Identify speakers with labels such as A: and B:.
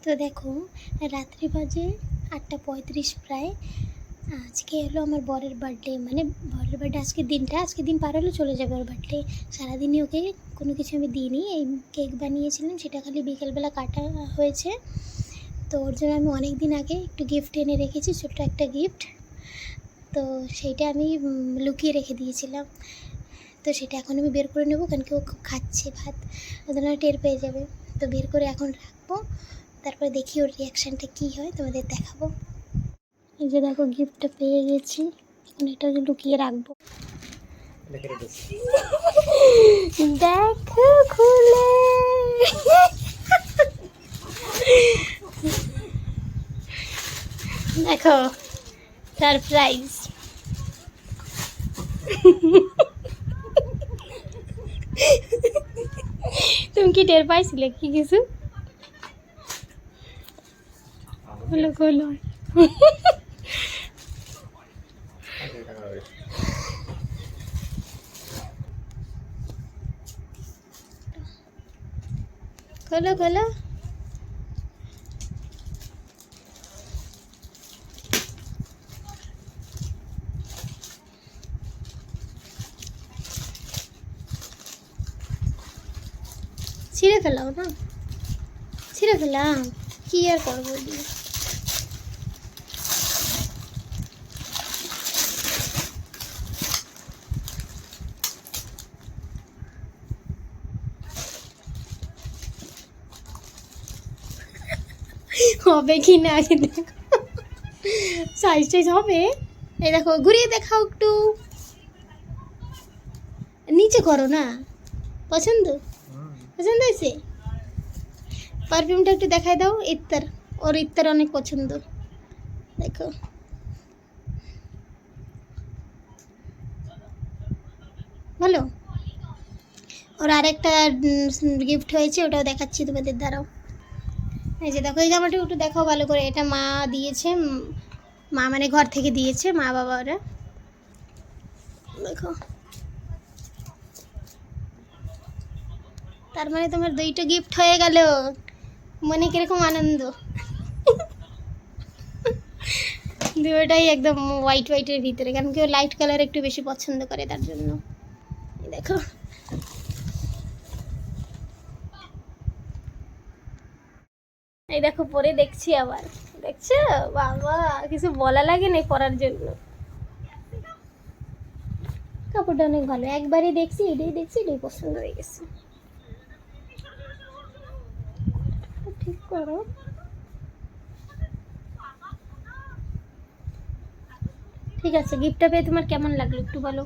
A: তো দেখো রাত্রি বাজে 8:35 প্রায়। আজকে হলো আমার বরের বার্থডে, মানে বরের বার্থডে আজকের দিন পার হলে চলে যাবে ওর বার্থডে। সারাদিনই ওকে কোনো কিছু আমি দিইনি, এই কেক বানিয়েছিলাম সেটা খালি বিকেলবেলা কাটা হয়েছে। তো ওর জন্য আমি অনেক দিন আগে একটু গিফট এনে রেখেছি, ছোট্ট একটা গিফট। তো সেইটা আমি লুকিয়ে রেখে দিয়েছিলাম। তো সেটা এখন আমি বের করে নেবো, কারণ কি ও খাচ্ছে ভাত, ওদের টের পেয়ে যাবে। তো বের করে এখন রাখবো, তারপরে দেখি ওর রিয়াকশানটা কী হয় তোমাদের দেখাবো। এই যে দেখো গিফটটা পেয়ে গেছি, এখন এটা লুকিয়ে রাখবো। দেখো খুলে দেখো সারপ্রাইজ। তুমি কি টের পাইছিলে কি কিছু? খোলো খোলো। খোলো খোলো। ছিঁড়ে ফেলাও না, ছিঁড়ে ফেলাম, কি আর করবো দিয়ে। হবে কি না আগে দেখো, সাইজ টাইজ হবে। এই দেখো ঘুরিয়ে দেখাও একটু, নিচে করো না। পছন্দ পছন্দ হয়েছে? পারফিউমটা একটু দেখাই দাও। ইত্তার, ওর ইত্তার অনেক পছন্দ। দেখো ভালো। ওর আরেকটা গিফট হয়েছে, ওটাও দেখাচ্ছি তোমাদের দ্বারাও। এই যে দেখো এই জামাটা একটু দেখাও ভালো করে। এটা মা দিয়েছে, মা মানে ঘর থেকে দিয়েছে, মা বাবা ওরা। দেখো, তার মানে তোমার 2টা গিফট হয়ে গেল, মনে কিরকম আনন্দ। দুটোটাই একদম হোয়াইটের ভিতরে, কারণ কেউ লাইট কালার একটু বেশি পছন্দ করে, তার জন্য। দেখো এই দেখো পরে দেখছি আবার, দেখছো বাবা, কিছু বলা লাগে না পরার জন্য। কাপড়টা অনেক ভালো, একবারই দেখছি, এটাই পছন্দ হয়ে গেছে। ঠিক করো। ঠিক আছে, গিফটটা পেয়ে তোমার কেমন লাগলো একটু বলো।